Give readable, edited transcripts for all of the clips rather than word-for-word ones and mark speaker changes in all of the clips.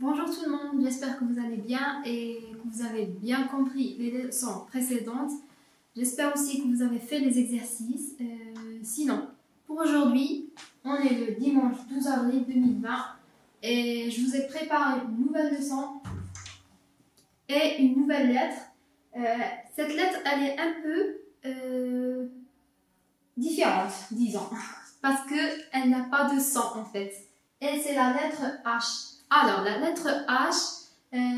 Speaker 1: Bonjour tout le monde, j'espère que vous allez bien et que vous avez bien compris les leçons précédentes. J'espère aussi que vous avez fait les exercices. Sinon, pour aujourd'hui, on est le dimanche 12 avril 2020 et je vous ai préparé une nouvelle leçon et une nouvelle lettre. Cette lettre, elle est un peu différente, disons, parce qu'elle n'a pas de son en fait. Et c'est la lettre H. Alors, la lettre H,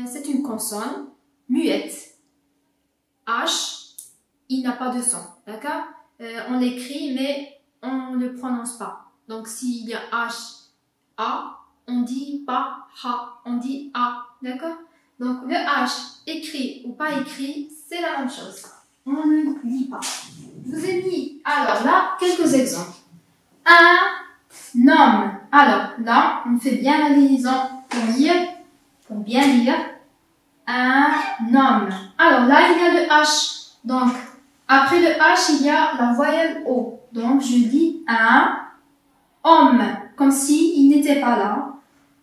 Speaker 1: c'est une consonne muette. H, il n'a pas de son, d'accord? On l'écrit, mais on ne le prononce pas. Donc, s'il y a H, A, on dit pas Ha, on dit A, d'accord? Donc, le H, écrit ou pas écrit, c'est la même chose. On ne lit pas. Je vous ai mis, alors là, quelques exemples. Un homme. Alors, là, on fait bien la liaison pour bien lire. Un homme. Alors là, il y a le H. Donc, après le H, il y a la voyelle O. Donc, je dis un homme, comme si il n'était pas là.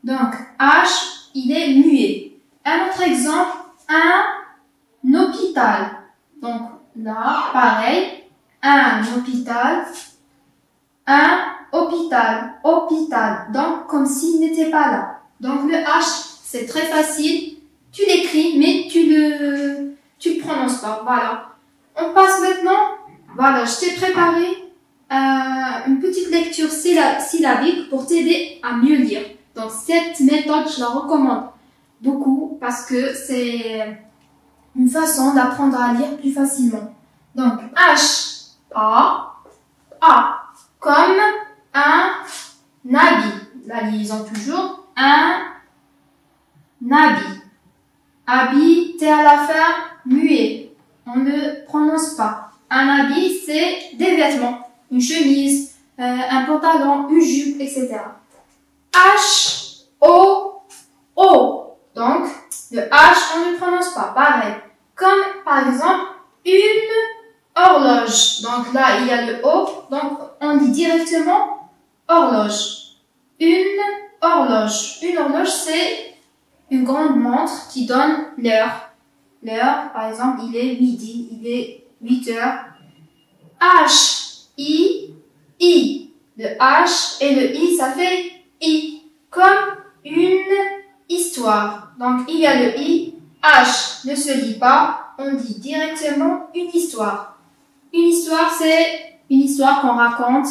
Speaker 1: Donc, H, il est muet. Un autre exemple, un hôpital. Donc, là, pareil, un hôpital, un hôpital, hôpital. Donc, comme s'il n'était pas là. Donc, le H, c'est très facile. Tu l'écris, mais tu le prononces pas. Voilà. On passe maintenant. Voilà, je t'ai préparé une petite lecture syllabique pour t'aider à mieux lire. Donc, cette méthode, je la recommande beaucoup parce que c'est une façon d'apprendre à lire plus facilement. Donc, H, A, A, comme un habit. La liaison toujours. Un habit. Habit, t'es à la fin, muet. On ne prononce pas. Un habit, c'est des vêtements. Une chemise, un pantalon, une jupe, etc. H, O, O. Donc, le H, on ne prononce pas. Pareil. Comme, par exemple, une horloge. Donc là, il y a le O. Donc, on dit directement horloge. Une horloge. Une horloge, c'est une grande montre qui donne l'heure. L'heure, par exemple, il est midi, il est 8 heures. H, I, I. Le H et le I, ça fait I. Comme une histoire. Donc, il y a le I. H ne se lit pas. On dit directement une histoire. Une histoire, c'est une histoire qu'on raconte.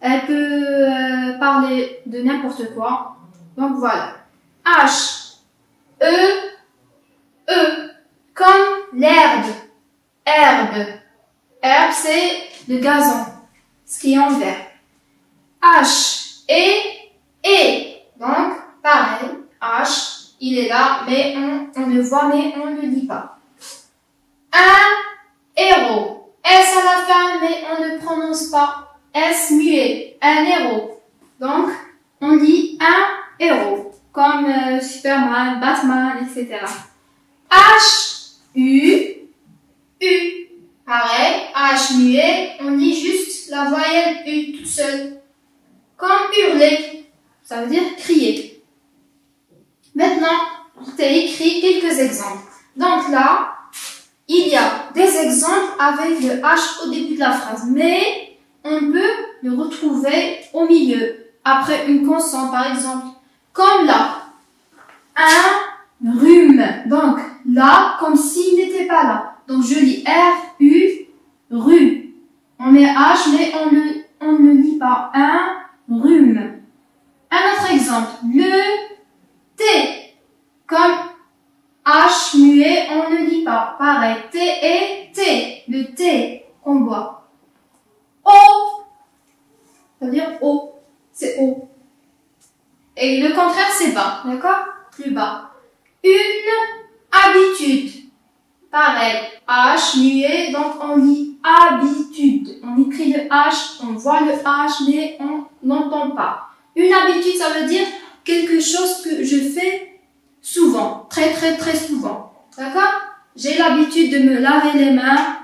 Speaker 1: Elle peut parler de n'importe quoi. Donc, voilà. H. E, E, comme l'herbe, herbe. Herbe, c'est le gazon, ce qui est en vert. H, et. Donc, pareil, H, il est là, mais on le voit, mais on ne le lit pas. Un héros. S à la fin, mais on ne prononce pas. S muet, un héros. Donc, on dit un héros. Comme Superman, Batman, etc. H, U, U. Pareil, H muet, on dit juste la voyelle U toute seule. Comme hurler, ça veut dire crier. Maintenant, je t'ai écrit quelques exemples. Donc là, il y a des exemples avec le H au début de la phrase, mais on peut le retrouver au milieu, après une consonne par exemple. Comme là, un rhume. Donc là, comme s'il n'était pas là. Donc je lis R-U, rue. On met H, mais on ne lit pas. Un rhume. Un autre exemple, le thé. Comme H muet, on ne lit pas. Pareil, T et T. Le thé qu'on boit. O. Ça veut dire O. C'est O. Et le contraire, c'est bas, d'accord? Plus bas. Une habitude. Pareil, H muet, donc on lit habitude. On écrit le H, on voit le H, mais on n'entend pas. Une habitude, ça veut dire quelque chose que je fais souvent, très très très souvent. D'accord? J'ai l'habitude de me laver les mains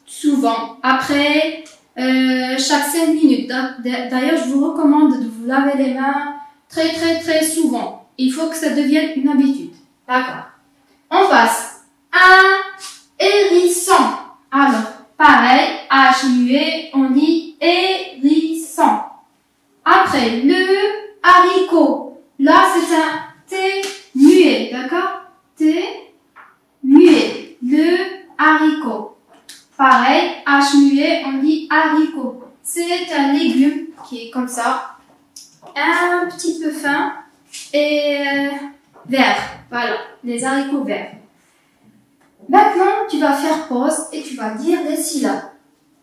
Speaker 1: souvent, après chaque 5 minutes. D'ailleurs, je vous recommande de vous laver les mains très très très souvent. Il faut que ça devienne une habitude. D'accord. On passe. Un hérisson. Alors, pareil, H muet, on dit hérisson. Après, le haricot. Là, c'est un T muet, d'accord? T muet. Le haricot. Pareil, H muet, on dit haricot. C'est un légume qui est comme ça, un petit peu fin et vert. Voilà, les haricots verts. Maintenant, tu vas faire pause et tu vas dire les syllabes,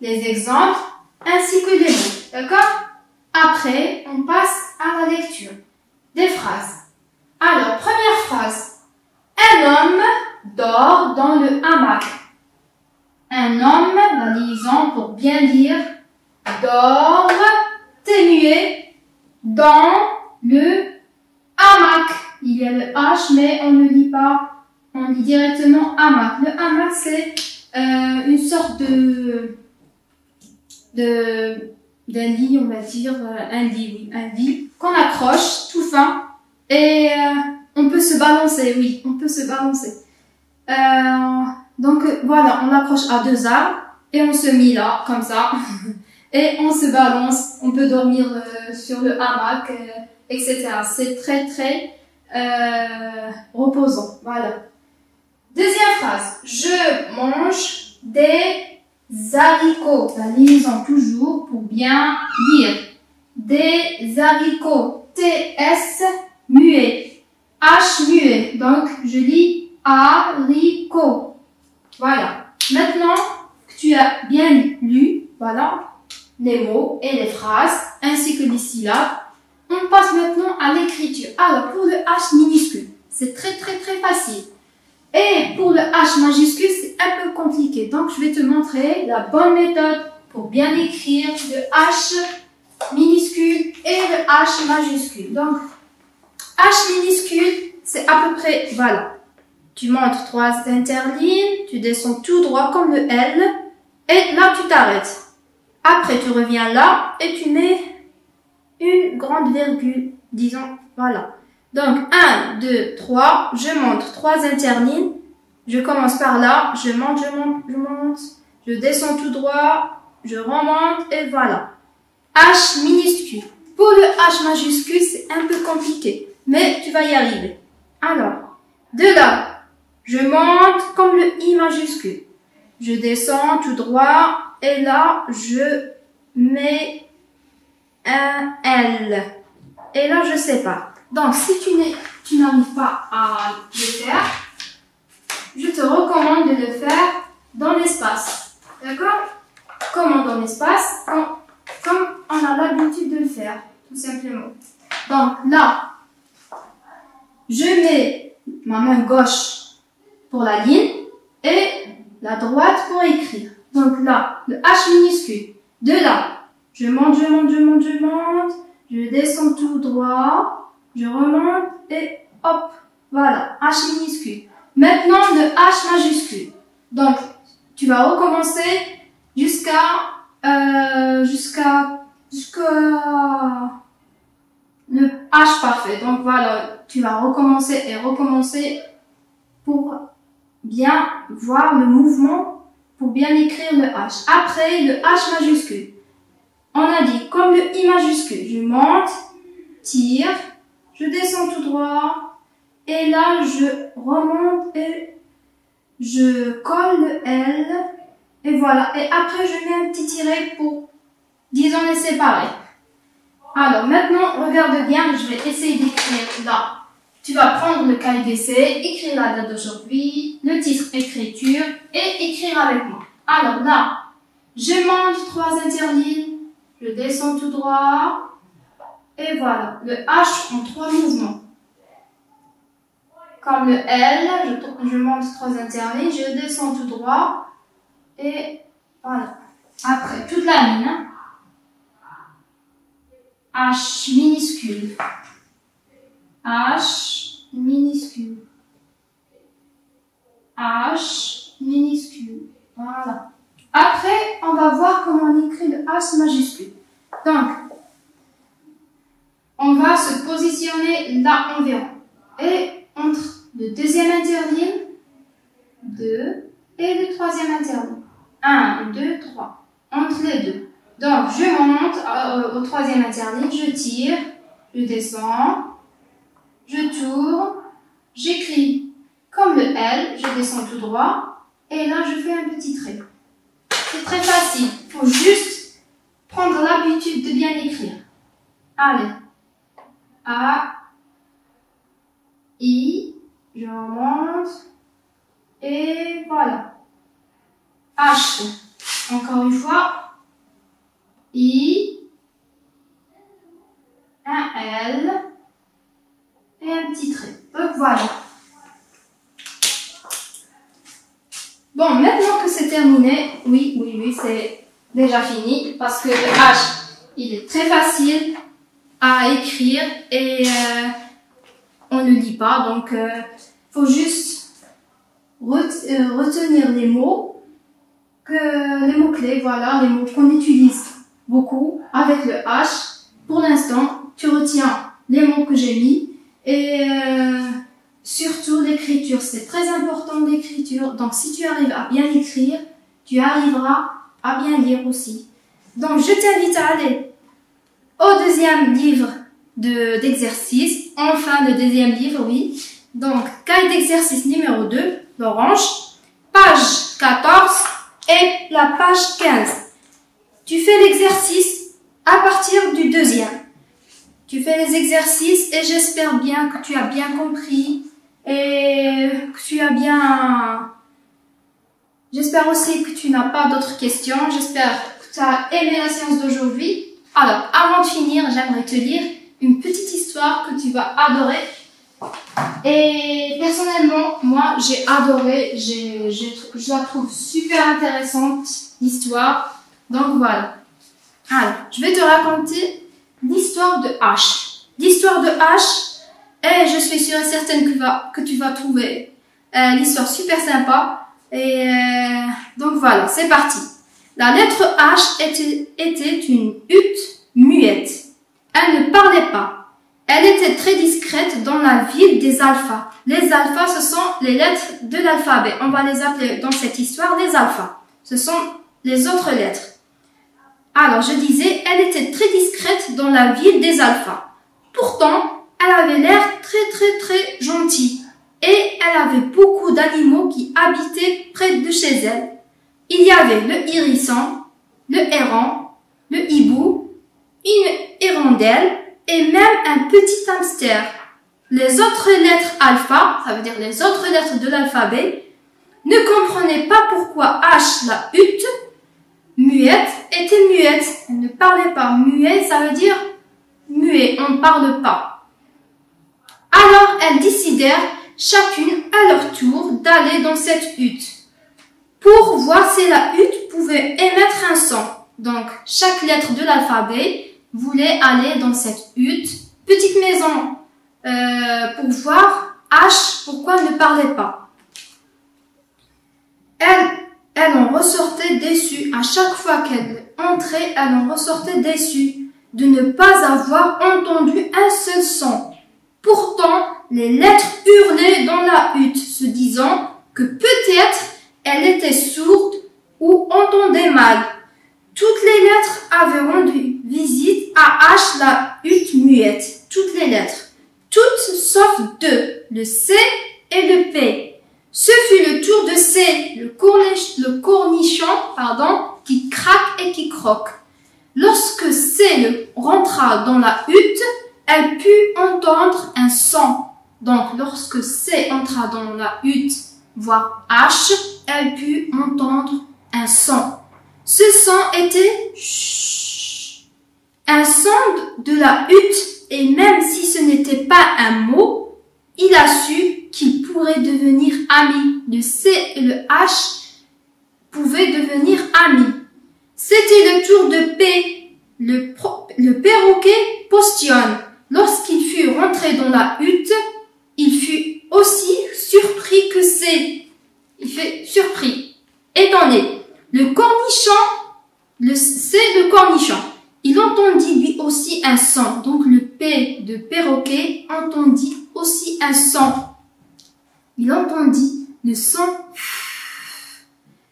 Speaker 1: les exemples ainsi que les mots. D'accord? Après, on passe à la lecture des phrases. Alors, première phrase. Un homme dort dans le hamac. Un homme, la liaison pour bien lire, dort, T muet, dans le hamac. Il y a le H, mais on ne lit pas, on lit directement hamac. Le hamac, c'est une sorte d'un lit, on va dire, un lit qu'on accroche tout fin et on peut se balancer, oui, on peut se balancer. Donc voilà, on l'accroche à deux arbres et on se met là, comme ça, et on se balance, on peut dormir sur le hamac, etc. C'est très très reposant, voilà. Deuxième phrase, je mange des haricots. La liaison toujours pour bien lire. Des haricots. T-S muet. H muet. Donc, je lis haricots. Voilà. Maintenant que tu as bien lu, voilà, les mots et les phrases, ainsi que les syllabes, on passe maintenant à l'écriture. Alors, pour le H minuscule, c'est très très très facile. Et pour le H majuscule, c'est un peu compliqué. Donc, je vais te montrer la bonne méthode pour bien écrire le H minuscule et le H majuscule. Donc, H minuscule, c'est à peu près, voilà. Tu montes 3 interlignes, tu descends tout droit comme le L, et là, tu t'arrêtes. Après, tu reviens là, et tu mets une grande virgule, disons, voilà. Donc, 1, 2, 3, je monte 3 interlignes, je commence par là, je monte, je descends tout droit, je remonte, et voilà. H minuscule. Pour le H majuscule, c'est un peu compliqué, mais tu vas y arriver. Alors, de là, je monte comme le I majuscule. Je descends tout droit, et là, je mets un L. Et là, je sépare. Donc, si tu n'arrives pas à le faire, je te recommande de le faire dans l'espace. D'accord? Comment dans l'espace? Comme on a l'habitude de le faire, tout simplement. Donc, là, je mets ma main gauche pour la ligne et la droite pour écrire. Donc là, le H minuscule. De là, je monte, je descends tout droit, je remonte et hop, voilà, H minuscule. Maintenant, le H majuscule. Donc, tu vas recommencer jusqu'à le H parfait. Donc voilà, tu vas recommencer et recommencer pour bien voir le mouvement, pour bien écrire le H. Après, le H majuscule. On a dit, comme le I majuscule, je monte, tire, je descends tout droit, et là, je remonte et je colle le L, et voilà. Et après, je mets un petit tiret pour, disons, les séparer. Alors, maintenant, regarde bien, je vais essayer d'écrire là. Tu vas prendre le cahier d'essai, écrire la date d'aujourd'hui, le titre écriture, et écrire avec moi. Alors là, je monte 3 interlignes, je descends tout droit, et voilà, le H en 3 mouvements. Comme le L, je monte 3 interlignes, je descends tout droit, et voilà. Après, toute la ligne, hein. H minuscule, H minuscule, H minuscule, voilà. Après, on va voir comment on écrit le H majuscule. Donc, on va se positionner là environ. Et entre le deuxième interligne, 2, et le troisième interligne. 1, 2, 3. Entre les deux. Donc, je monte au troisième interligne, je tire, je descends, je tourne, j'écris comme le L, je descends tout droit, et là, je fais un petit trait. C'est très facile. Il faut juste prendre l'habitude de bien écrire. Allez. A, I, je remonte, et voilà. H. Encore une fois. I, un L, et un petit trait. Donc voilà. Bon, maintenant que c'est terminé, oui, c'est déjà fini, parce que le H, il est très facile à écrire et on ne le lit pas, donc faut juste retenir les mots, les mots-clés, voilà, les mots qu'on utilise beaucoup avec le H. Pour l'instant, tu retiens les mots que j'ai mis et surtout l'écriture. C'est très important l'écriture. Donc si tu arrives à bien écrire, tu arriveras à bien lire aussi. Donc je t'invite à aller au deuxième livre d'exercice. Enfin le deuxième livre, oui. Donc cahier d'exercice numéro 2, l'orange, page 14 et la page 15. Tu fais l'exercice à partir du deuxième. Tu fais les exercices et j'espère bien que tu as bien compris et que tu as bien... J'espère aussi que tu n'as pas d'autres questions. J'espère que tu as aimé la séance d'aujourd'hui. Alors, avant de finir, j'aimerais te lire une petite histoire que tu vas adorer. Et personnellement, moi, j'ai adoré. Je la trouve super intéressante, l'histoire. Donc voilà. Alors, je vais te raconter l'histoire de H. L'histoire de H, et je suis sûre et certaine que tu vas trouver l'histoire super sympa. Et donc voilà, c'est parti. La lettre H était une hutte muette. Elle ne parlait pas. Elle était très discrète dans la ville des alphas. Les alphas, ce sont les lettres de l'alphabet. On va les appeler dans cette histoire les alphas. Ce sont les autres lettres. Alors, je disais, elle était très discrète dans la ville des alphas. Pourtant, elle avait l'air très gentille. Et elle avait beaucoup d'animaux qui habitaient près de chez elle. Il y avait le hérisson, le héron, le hibou, une hirondelle et même un petit hamster. Les autres lettres alpha, ça veut dire les autres lettres de l'alphabet, ne comprenaient pas pourquoi H, la hutte, muette, était muette. Elle ne parlait pas. Muet, ça veut dire muet, on ne parle pas. Alors, elles décidèrent chacune à leur tour d'aller dans cette hutte pour voir si la hutte pouvait émettre un son. Donc, chaque lettre de l'alphabet voulait aller dans cette hutte, petite maison, pour voir H pourquoi elle ne parlait pas. Elle en ressortait déçue. À chaque fois qu'elle entrait, elle en ressortait déçue de ne pas avoir entendu un seul son. Pourtant, les lettres hurlaient dans la hutte, se disant que peut-être elle était sourde ou entendait mal. Toutes les lettres avaient rendu visite à H, la hutte muette. Toutes les lettres. Toutes sauf deux, le C et le P. Ce fut le tour de C, le cornichon, qui craque et qui croque. Lorsque C rentra dans la hutte, elle put entendre un son. Donc, lorsque C entra dans la hutte, voire H, elle put entendre un son. Ce son était un son de la hutte, et même si ce n'était pas un mot, il a su qu'ils pourraient devenir amis. Le C et le H pouvaient devenir amis. C'était le tour de P. Le perroquet postillonne. Lorsqu'il fut rentré dans la hutte, il fut aussi surpris que C. Il fait surpris, étonné. Le cornichon, c'est le cornichon. Il entendit lui aussi un son. Donc le P de perroquet entendit aussi un son. Il entendit le son.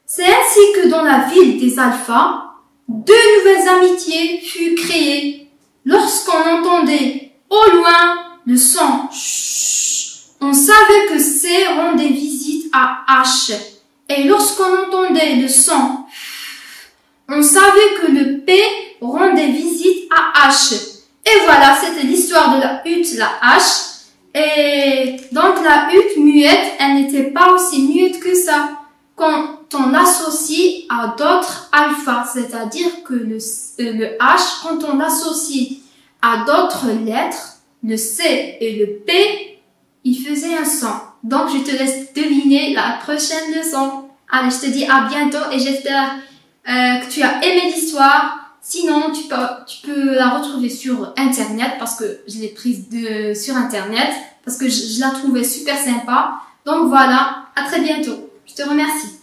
Speaker 1: C'est ainsi que dans la ville des Alphas, deux nouvelles amitiés furent créées. Lorsqu'on entendait au loin le son, on savait que C rendait visite à H. Et lorsqu'on entendait le son, on savait que le P rendait visite à H. Et voilà, c'était l'histoire de la hutte, la H. Et donc la hutte muette, elle n'était pas aussi muette que ça. Quand on l'associe à d'autres alphas, c'est-à-dire que le H, quand on l'associe à d'autres lettres, le C et le P, il faisait un son. Donc je te laisse deviner la prochaine leçon. Allez, je te dis à bientôt et j'espère que tu as aimé l'histoire. Sinon, tu peux la retrouver sur Internet parce que je l'ai prise sur Internet parce que je la trouvais super sympa. Donc voilà, à très bientôt. Je te remercie.